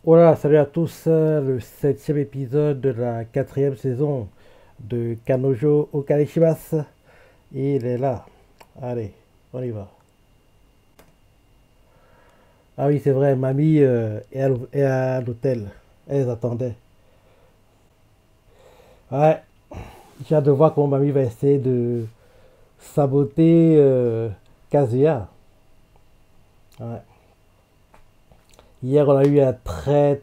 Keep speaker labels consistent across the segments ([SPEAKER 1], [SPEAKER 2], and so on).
[SPEAKER 1] Voilà, salut à tous, le septième épisode de la quatrième saison de Kanojo Okarishimasu. Il est là. Allez, on y va. Ah oui, c'est vrai, mamie est à l'hôtel. Elle les attendait. Ouais, j'ai hâte de voir comment mamie va essayer de saboter Kazuya. Ouais. Hier, on a eu un très,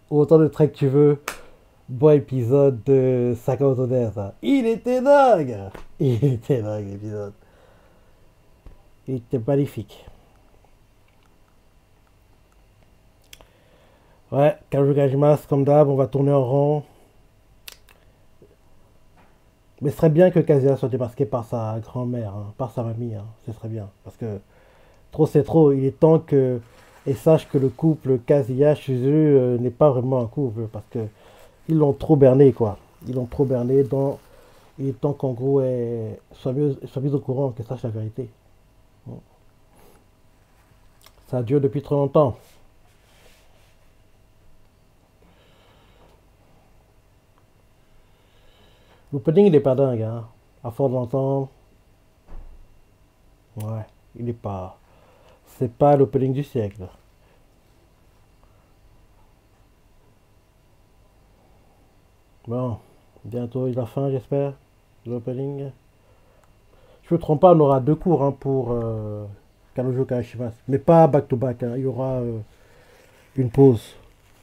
[SPEAKER 1] autant de traits que tu veux, bon épisode de Sakamoto Days, ça. Il était dingue! Il était dingue l'épisode. Il était magnifique. Ouais, Kaiju Gajimas, comme d'hab, on va tourner en rond. Mais ce serait bien que Kazuya soit démasqué par sa grand-mère, hein, par sa mamie. Hein. Ce serait bien. Parce que trop c'est trop. Il est temps que. Et sache que le couple Kazuya chez eux n'est pas vraiment un couple. Parce que ils l'ont trop berné, quoi. Ils l'ont trop berné. Dans... Il est temps qu'en gros, soit mis au courant, qu'elle sache la vérité. Bon. Ça dure depuis trop longtemps. L'opening, il est pas dingue, hein. À force d'entendre, ouais, il est pas. C'est pas l'opening du siècle. Bon, bientôt il a fin, j'espère. L'opening. Je me trompe pas, on aura deux cours hein, pour Kanojo Kashimas. Mais pas back to back. Hein. Il y aura une pause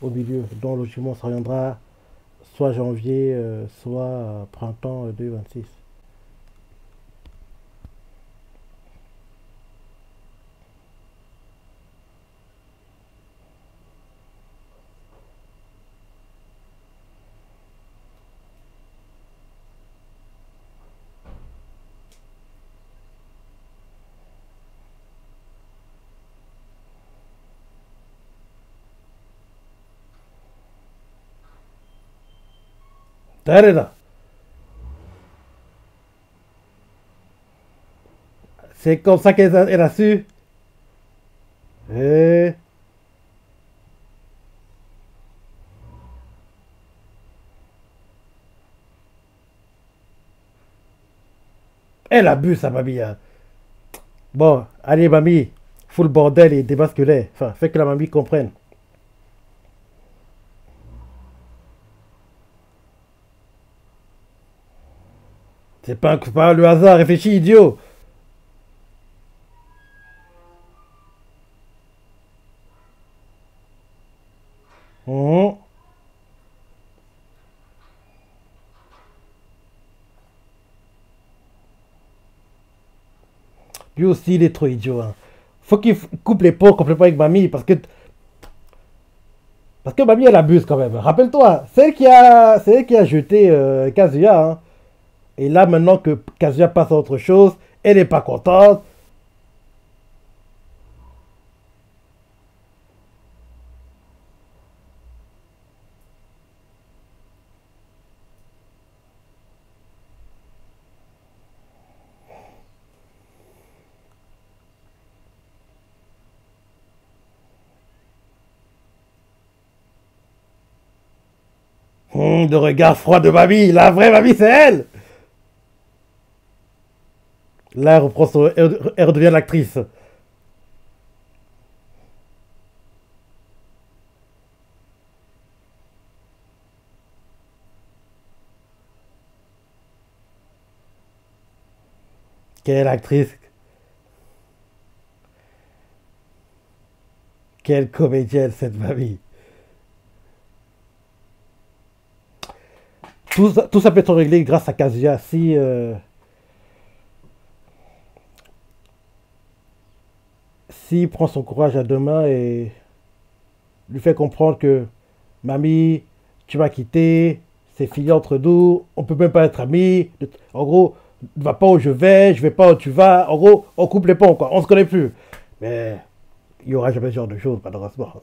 [SPEAKER 1] au milieu. Donc logiquement, ça reviendra soit janvier, soit printemps 2026. Elle est là. C'est comme ça elle a su. Et elle abuse, sa mamie. Hein. Bon, allez, mamie. Full bordel et débasculez. Enfin, fait que la mamie comprenne. C'est pas le hasard, réfléchis, idiot. Mhm. Lui aussi, il est trop idiot. Hein. Faut qu'il coupe les ponts complètement avec mamie parce que mamie, elle abuse quand même. Rappelle-toi, c'est elle qui a jeté Kazuya. Hein. Et là, maintenant que Kazuya passe à autre chose, elle n'est pas contente. Le regard froid de mamie. La vraie mamie, c'est elle. Là, elle redevient l'actrice. Quelle actrice. Quelle comédienne, cette mamie. Tout ça peut être réglé grâce à Kazuya. S'il prend son courage à deux mains et lui fait comprendre que mamie, tu m'as quitté, c'est fini entre nous, on peut même pas être amis. En gros, ne va pas où je vais pas où tu vas. En gros, on coupe les ponts, quoi. On se connaît plus. Mais il y aura jamais ce genre de choses, malheureusement.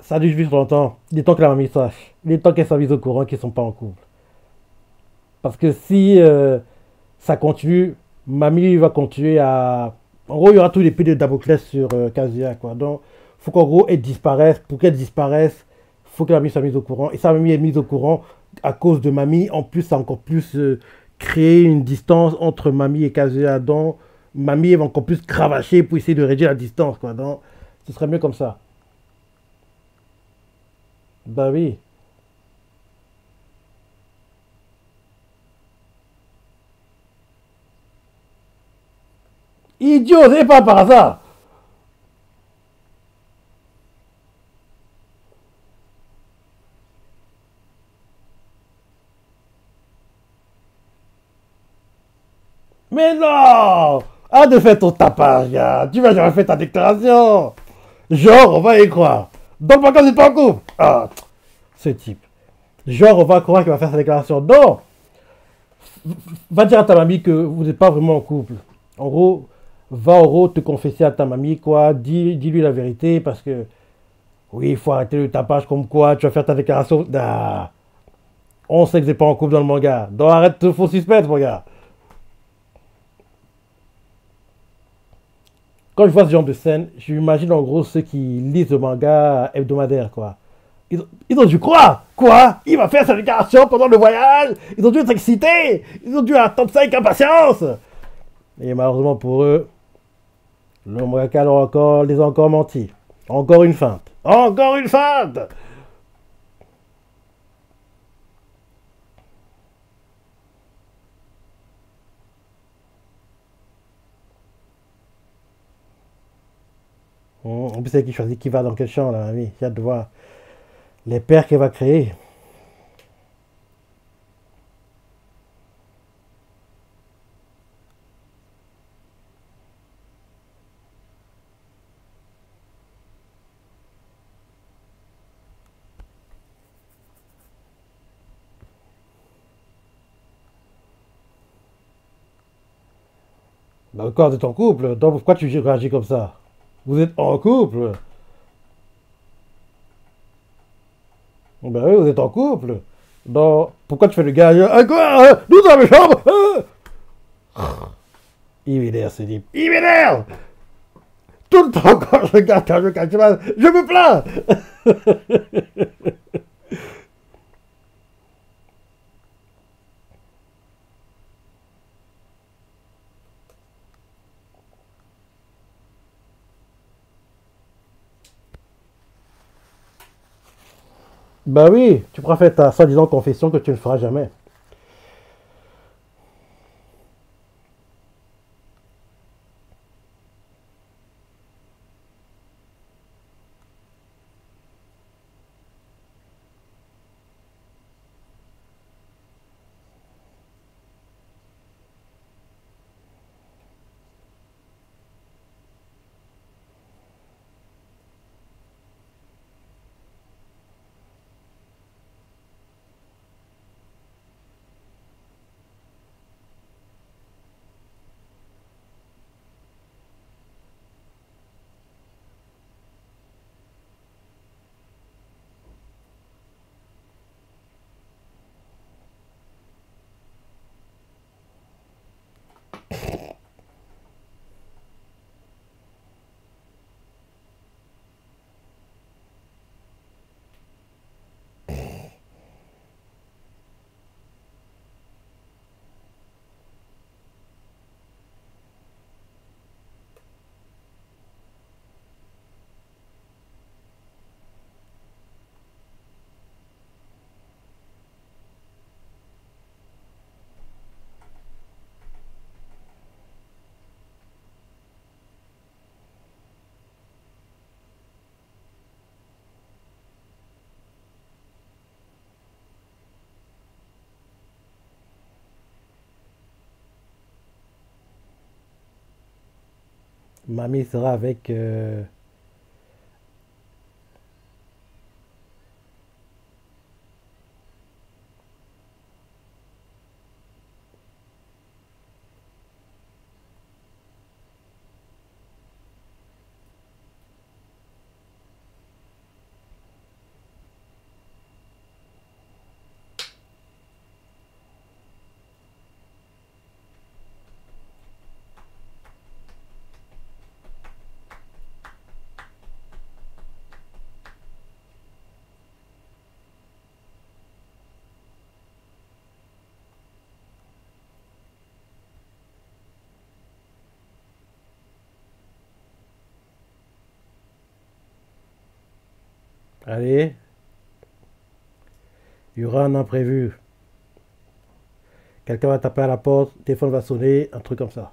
[SPEAKER 1] Ça dure juste longtemps. Il est temps que la mamie sache. Il est temps qu'elle soit mise au courant qu'ils sont pas en couple. Parce que si ça continue, mamie va continuer à. En gros, il y aura tous les pieds de Damoclès sur Kazuya, quoi. Donc, faut qu'en gros, elle disparaisse. Pour qu'elle disparaisse, faut que la mamie soit mise au courant. Et sa mamie est mise au courant à cause de mamie. En plus, ça a encore plus créé une distance entre mamie et Kazuya. Donc, mamie va encore plus cravacher pour essayer de réduire la distance, quoi. Donc, ce serait mieux comme ça. Bah oui. Idiot, c'est pas par hasard. Mais non! Ah, de faire ton tapage, gars. Tu vas jamais faire ta déclaration. Genre, on va y croire. Dans le bagage, c'est pas en couple. Ah, ce type. Genre, on va croire qu'il va faire sa déclaration. Non! Va dire à ta mamie que vous n'êtes pas vraiment en couple. En gros, va en gros te confesser à ta mamie, quoi. Dis-lui la vérité parce que, oui, il faut arrêter le tapage comme quoi tu vas faire ta déclaration. Ah, on sait que c'est pas en couple dans le manga. Donc arrête de faux suspense, mon gars. Quand je vois ce genre de scène, j'imagine en gros ceux qui lisent le manga hebdomadaire, quoi. Ils ont dû croire. Quoi? Il va faire sa déclaration pendant le voyage. Ils ont dû être excités. Ils ont dû attendre ça avec impatience. Et malheureusement pour eux, le mangaka les a encore menti. Encore une feinte. Encore une feinte. En plus, c'est qui choisit qui va dans quel champ, là, ami. J'ai hâte de voir les paires qu'elle va créer. Bah, encore, vous êtes en couple. Donc, pourquoi tu réagis comme ça? Vous êtes en couple. Ben oui, vous êtes en couple. Donc, pourquoi tu fais le gars? Ah, quoi? Nous dans la chambre? Il m'énerve, ce type. Il m'énerve! Tout le temps, quand je regarde, quand je regarde, je me plains! Bah oui, tu pourras faire ta soi-disant confession que tu ne feras jamais. Mamie sera avec. Allez, il y aura un imprévu. Quelqu'un va taper à la porte, le téléphone va sonner, un truc comme ça.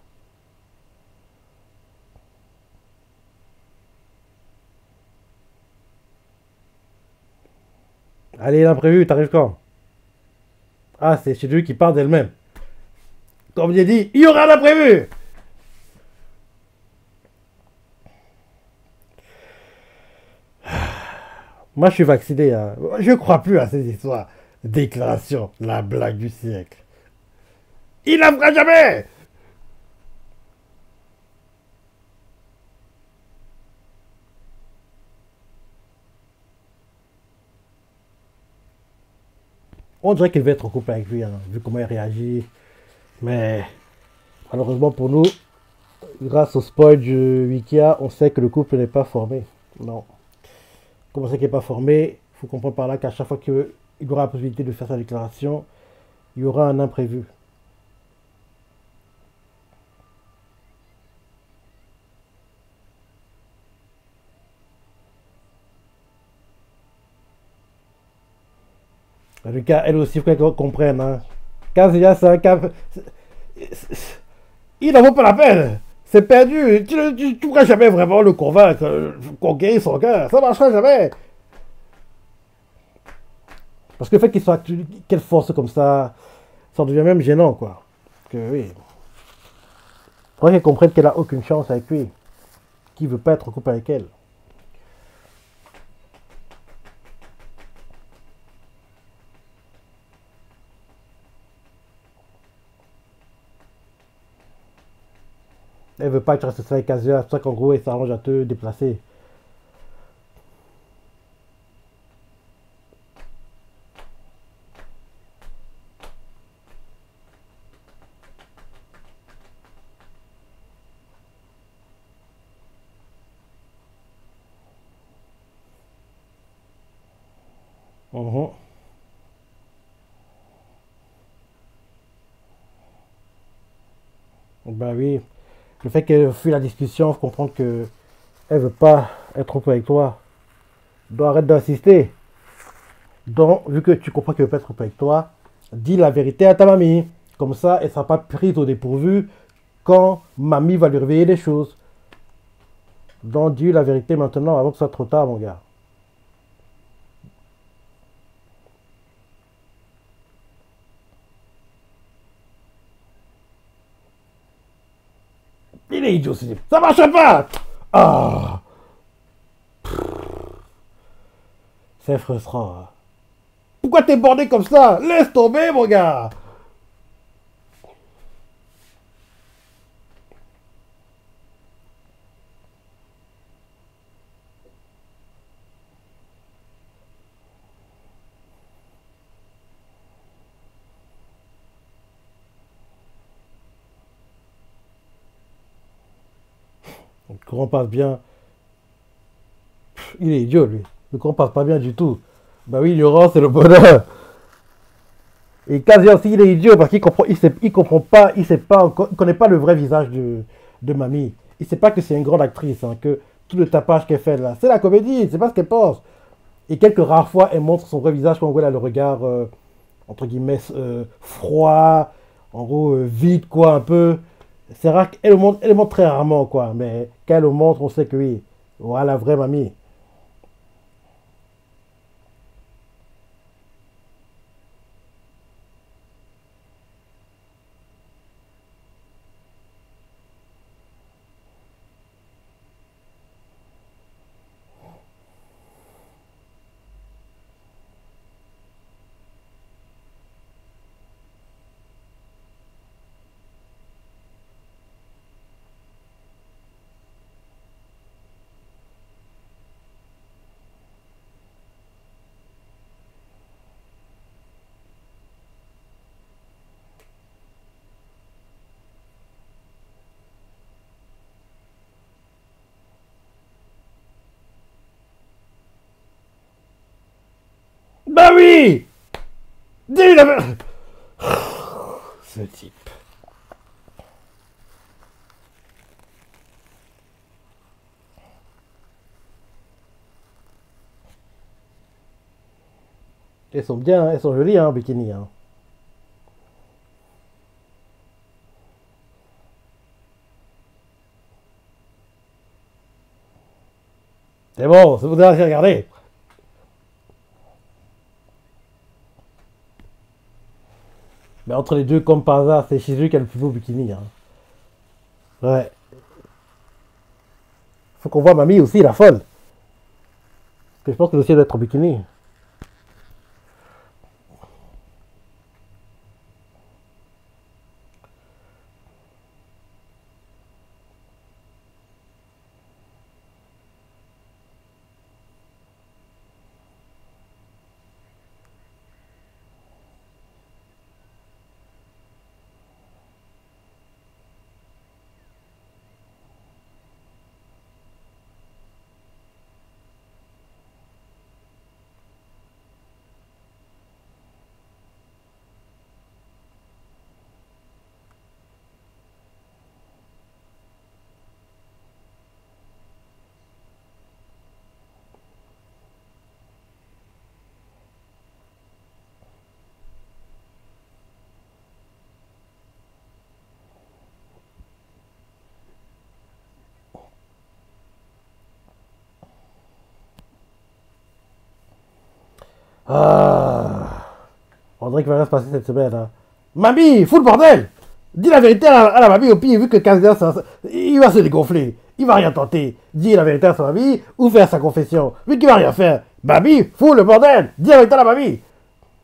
[SPEAKER 1] Allez, l'imprévu, t'arrives quand? Ah, c'est chez lui qui part d'elle-même. Comme j'ai dit, il y aura un imprévu. Moi, je suis vacciné. Hein. Je crois plus à ces histoires. Déclaration, la blague du siècle. Il n'en fera jamais. On dirait qu'il va être en couple avec lui, hein, vu comment il réagit. Mais malheureusement pour nous, grâce au spoil du Wikia, on sait que le couple n'est pas formé. Non. Comment c'est qu'il n'est pas formé? Il faut comprendre par là qu'à chaque fois qu'il y aura la possibilité de faire sa déclaration, il y aura un imprévu. En tout cas, elle aussi, il faut qu'elle comprenne. Hein. Kazuya, c'est un cas. Il n'en vaut pas la peine. C'est perdu. Tu ne pourras jamais vraiment le convaincre, conquérir son cœur. Ça ne marchera jamais. Parce que le fait qu'il soit qu'elle force comme ça devient même gênant, quoi. Que oui. Il faudrait qu'elle comprenne qu'elle a aucune chance avec lui. Qu'il veut pas être en couple avec elle. Elle veut pas que tu restes seul avec Kazuya. C'est pour ça qu'en gros, elle s'arrange à te déplacer. Mhm. Bah oui. Le fait qu'elle fuit la discussion, faut comprendre que elle veut pas être en couple avec toi. Donc arrête d'insister. Donc, vu que tu comprends qu'elle veut pas être en couple avec toi, dis la vérité à ta mamie. Comme ça, elle ne sera pas prise au dépourvu quand mamie va lui réveiller les choses. Donc dis la vérité maintenant avant que ce soit trop tard, mon gars. Il est idiot, ça marche pas. Ah, c'est frustrant. Hein. Pourquoi t'es borné comme ça? Laisse tomber, mon gars. Le courant passe bien. Il est idiot, lui. Le courant passe pas bien du tout. Bah oui, l'ignorance, c'est le bonheur. Et quasi aussi, il est idiot parce qu'il comprend pas, il connaît pas le vrai visage de mamie. Il sait pas que c'est une grande actrice, hein, que tout le tapage qu'elle fait là, c'est la comédie, c'est pas ce qu'elle pense. Et quelques rares fois, elle montre son vrai visage quand elle a le regard, entre guillemets, froid, en gros, vide, quoi, un peu. C'est rare elle le montre très rarement, quoi. Mais quand elle le montre, on sait que oui, voilà la vraie mamie. Bah oui. Dis la ce type. Elles sont bien, elles sont jolies, hein, en bikini. Hein. C'est bon, c'est vous avez regardé. Mais entre les deux, comme par hasard, c'est Shizu qui a le plus beau bikini. Hein. Ouais. Faut qu'on voit mamie aussi, la folle. Parce que je pense que aussi elle doit être en bikini. Ah. On dirait qu'il va rien se passer cette semaine. Hein. Mamie, fous le bordel. Dis la vérité à la mamie, au pire, vu que Kazuya, il va se dégonfler. Il va rien tenter. Dis la vérité à sa mamie ou faire sa confession. Vu qu'il va rien faire. Mamie, fous le bordel. Dis la vérité à la mamie.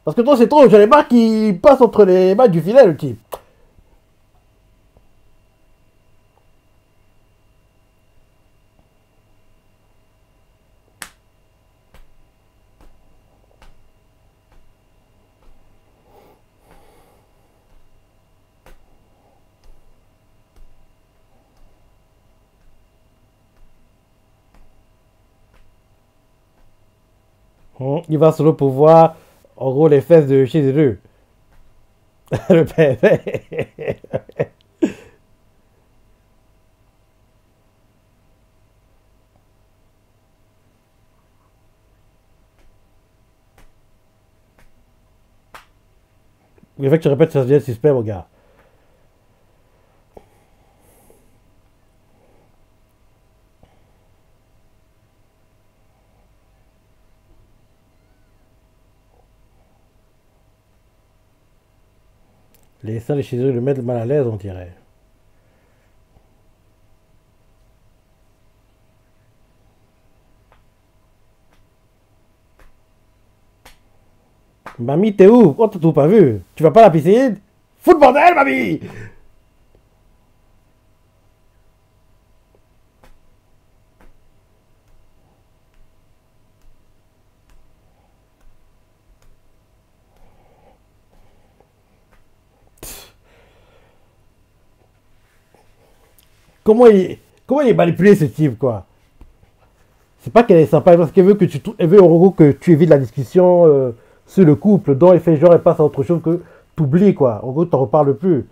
[SPEAKER 1] Parce que toi, c'est trop. J'en ai marre qu'il passe entre les mains du filet, le type. Il va sur le pouvoir, en gros, les fesses de chez eux. Le père. Le fait que tu répètes, ça devient suspect, mon gars. Les salles chez eux le mettent mal à l'aise, on dirait. Mamie, t'es où? On t'a tout pas vu. Tu vas pas à la piscine? Fous le bordel, mamie! Comment comment il est manipulé ce type, quoi? C'est pas qu'elle est sympa, parce qu'elle veut que elle veut en gros que tu évites la discussion sur le couple, dont elle fait genre, elle passe à autre chose que t'oublies, quoi. En gros, t'en reparles plus.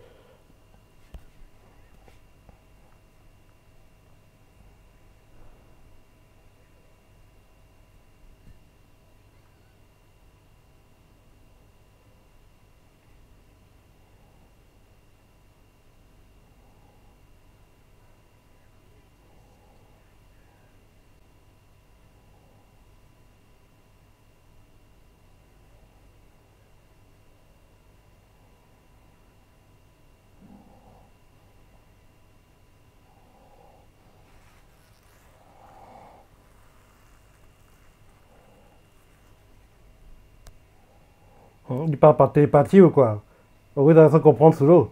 [SPEAKER 1] Il parle par télépathie ou quoi? En gros, t'as sans comprendre sous l'eau.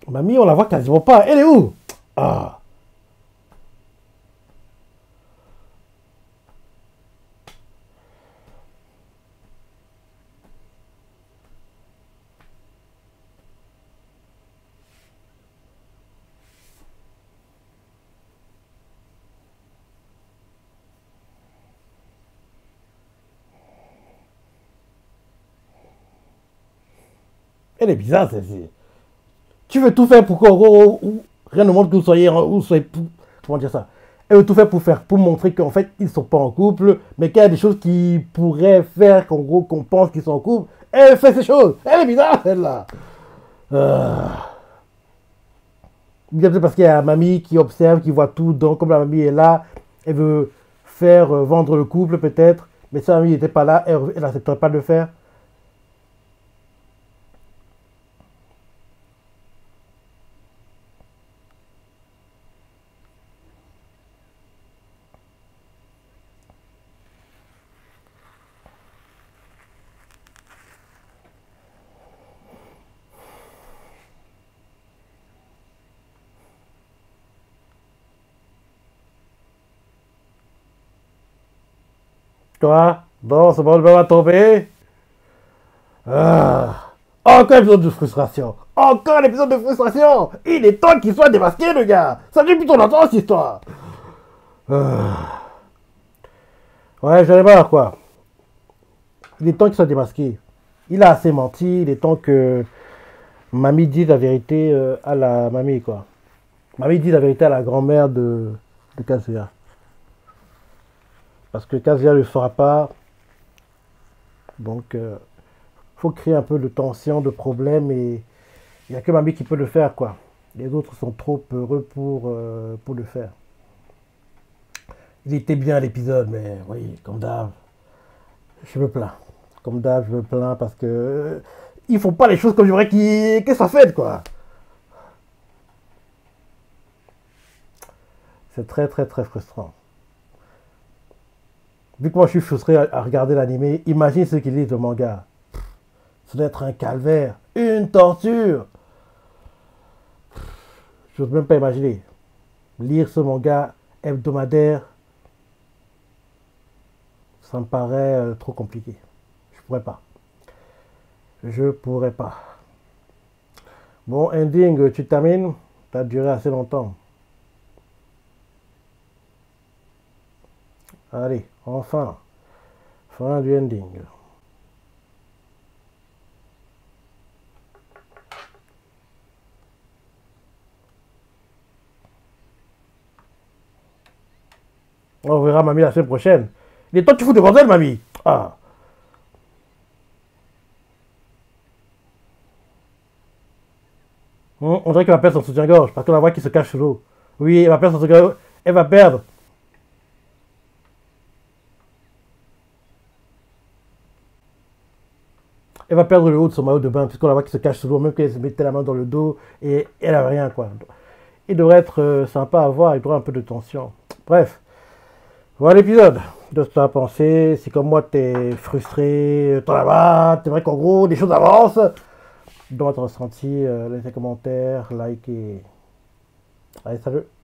[SPEAKER 1] Mamie, on la voit quasiment pas. Elle est où? Ah, elle est bizarre celle-ci. Tu veux tout faire pour qu'en gros, rien au monde que vous soyez, comment dire ça? Elle veut tout faire pour montrer qu'en fait, ils sont pas en couple, mais qu'il y a des choses qui pourraient faire qu'en gros, qu'on pense qu'ils sont en couple. Elle fait ces choses. Elle est bizarre, celle-là. Euh, Bien peut-être parce qu'il y a la mamie qui observe, qui voit tout, donc comme la mamie est là, elle veut faire vendre le couple peut-être, mais si la mamie n'était pas là, elle n'accepterait pas de le faire. Toi, bon, c'est bon, le va tomber. Ah. Encore un épisode de frustration. Encore un épisode de frustration. Il est temps qu'il soit démasqué, le gars. Ça fait plutôt longtemps, cette histoire. Ah. Ouais, j'en ai marre, quoi. Il est temps qu'il soit démasqué. Il a assez menti. Il est temps que mamie dise la vérité à la mamie, quoi. Mamie dit la vérité à la grand-mère de Kazuya. Parce que Kazuya ne le fera pas. Donc, faut créer un peu de tension, de problème. Et il n'y a que mamie qui peut le faire, quoi. Les autres sont trop heureux pour le faire. Il était bien l'épisode, mais oui, comme d'hab, je me plains. Comme d'hab, je me plains parce que ils font pas les choses comme j'aimerais qu'ils soient faites, quoi. C'est très, très, très frustrant. Vu que moi je suis frustré à regarder l'animé, imagine ceux qui lisent le manga. Ça doit être un calvaire, une torture. Je n'ose même pas imaginer. Lire ce manga hebdomadaire, ça me paraît trop compliqué. Je pourrais pas. Je pourrais pas. Bon, ending, tu termines. Ça a duré assez longtemps. Allez, enfin. Fin du ending. On verra mamie la semaine prochaine. Il est temps que tu fous de bordel, mamie. Ah. On dirait qu'elle va perdre son soutien-gorge parce qu'on la voit qui se cache sous l'eau. Oui, elle va perdre son soutien-gorge. Elle va perdre. Elle va perdre le haut de son maillot de bain puisqu'on la voit qui se cache sous l'eau, même qu'elle se mettait la main dans le dos et elle a rien, quoi. Il devrait être sympa à voir, il devrait un peu de tension. Bref, voilà l'épisode de ce que tu as pensé. Si comme moi t'es frustré, t'en as marre, t'aimerais qu'en gros des choses avancent, donne ton ressenti, laisse des commentaires, like et... Allez, salut.